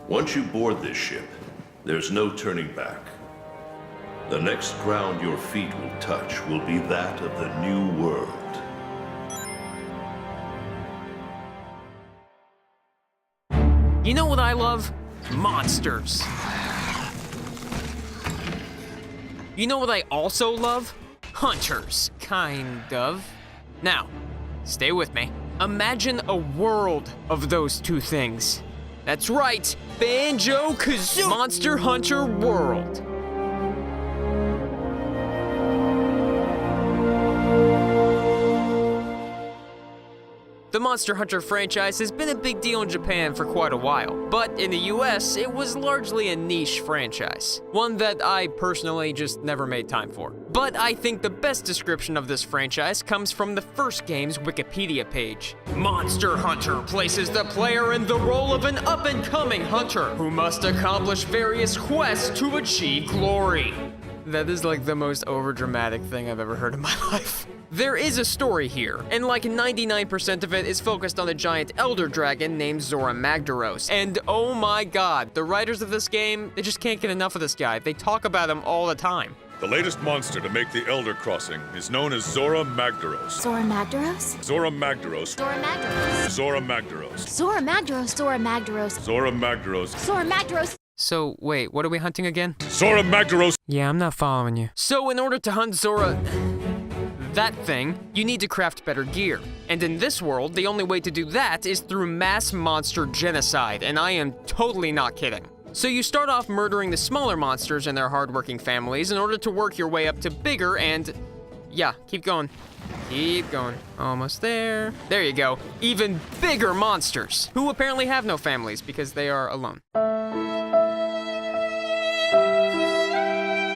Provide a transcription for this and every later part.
Once you board this ship, there's no turning back. The next ground your feet will touch will be that of the new world. You know what I love? Monsters. You know what I also love? Hunters, kind of. Now, stay with me. Imagine a world of those two things. That's right, Banjo-Kazooie Monster Hunter World. The Monster Hunter franchise has been a big deal in Japan for quite a while, but in the US, it was largely a niche franchise. One that I personally just never made time for. But I think the best description of this franchise comes from the first game's Wikipedia page. Monster Hunter places the player in the role of an up-and-coming hunter who must accomplish various quests to achieve glory. That is like the most overdramatic thing I've ever heard in my life. There is a story here, and like 99% of it is focused on a giant elder dragon named Zora Magdaros. And oh my god, the writers of this game, they just can't get enough of this guy. They talk about him all the time. The latest monster to make the Elder Crossing is known as Zora Magdaros. Zora Magdaros? Zora Magdaros. Zora Magdaros. Zora Magdaros. Zora Magdaros. Zora Magdaros. Zora Magdaros. Zora Magdaros. So, wait, what are we hunting again? Zora Magdaros! Yeah, I'm not following you. So, in order to hunt Zora... that thing, you need to craft better gear. And in this world, the only way to do that is through mass monster genocide, and I am totally not kidding. So you start off murdering the smaller monsters and their hardworking families in order to work your way up to bigger and... yeah, keep going. Keep going. Almost there. There you go. Even bigger monsters, who apparently have no families because they are alone.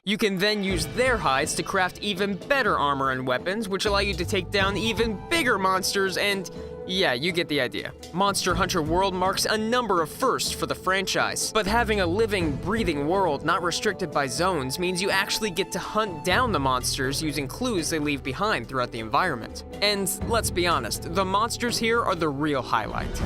You can then use their hides to craft even better armor and weapons, which allow you to take down even bigger monsters and... yeah, you get the idea. Monster Hunter World marks a number of firsts for the franchise, but having a living, breathing world not restricted by zones means you actually get to hunt down the monsters using clues they leave behind throughout the environment. And let's be honest, the monsters here are the real highlight.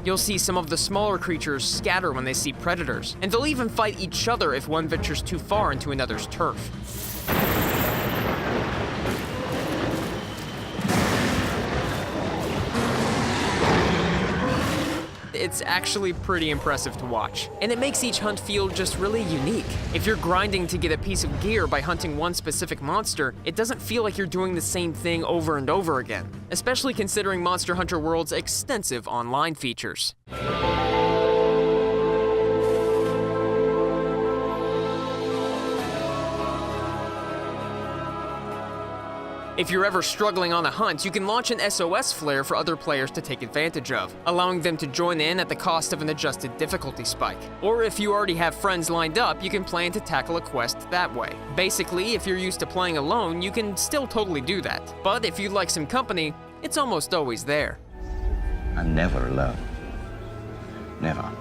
You'll see some of the smaller creatures scatter when they see predators, and they'll even fight each other if one ventures too far into another's turf. It's actually pretty impressive to watch, and it makes each hunt feel just really unique. If you're grinding to get a piece of gear by hunting one specific monster, it doesn't feel like you're doing the same thing over and over again, especially considering Monster Hunter World's extensive online features. If you're ever struggling on a hunt, you can launch an SOS flare for other players to take advantage of, allowing them to join in at the cost of an adjusted difficulty spike. Or if you already have friends lined up, you can plan to tackle a quest that way. Basically, if you're used to playing alone, you can still totally do that. But if you'd like some company, it's almost always there. I'm never alone. Never.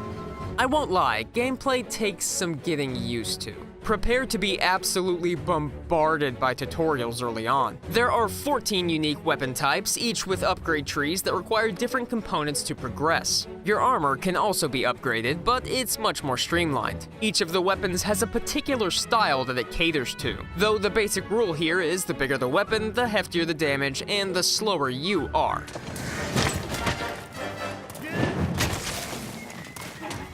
I won't lie, gameplay takes some getting used to. Prepare to be absolutely bombarded by tutorials early on. There are 14 unique weapon types, each with upgrade trees that require different components to progress. Your armor can also be upgraded, but it's much more streamlined. Each of the weapons has a particular style that it caters to, though the basic rule here is the bigger the weapon, the heftier the damage, and the slower you are.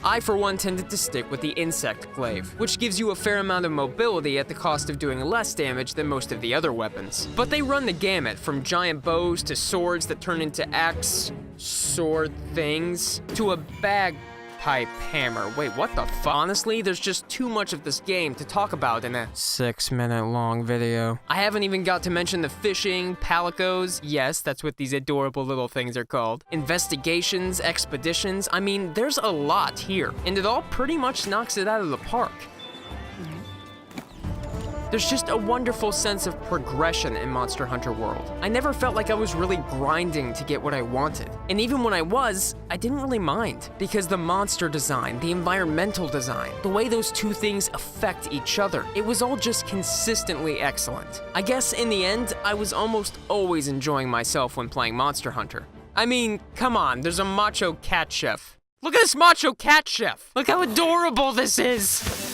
I, for one, tended to stick with the Insect Glaive, which gives you a fair amount of mobility at the cost of doing less damage than most of the other weapons. But they run the gamut, from giant bows to swords that turn into axe sword things, to a bagpipe hammer. Wait, what the fuck? Honestly, there's just too much of this game to talk about in a 6-minute long video. I haven't even got to mention the fishing, palicos, yes, that's what these adorable little things are called, investigations, expeditions. I mean, there's a lot here, and it all pretty much knocks it out of the park. There's just a wonderful sense of progression in Monster Hunter World. I never felt like I was really grinding to get what I wanted. And even when I was, I didn't really mind, because the monster design, the environmental design, the way those two things affect each other, it was all just consistently excellent. I guess in the end, I was almost always enjoying myself when playing Monster Hunter. I mean, come on, there's a macho cat chef. Look at this macho cat chef! Look how adorable this is!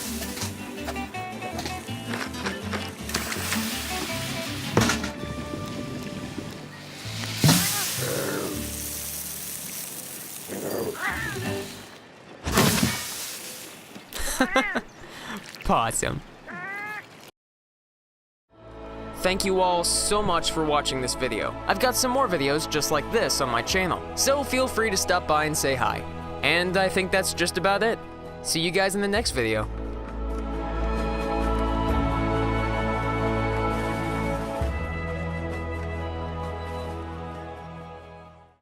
Possum. Thank you all so much for watching this video. I've got some more videos just like this on my channel, so feel free to stop by and say hi. And I think that's just about it. See you guys in the next video.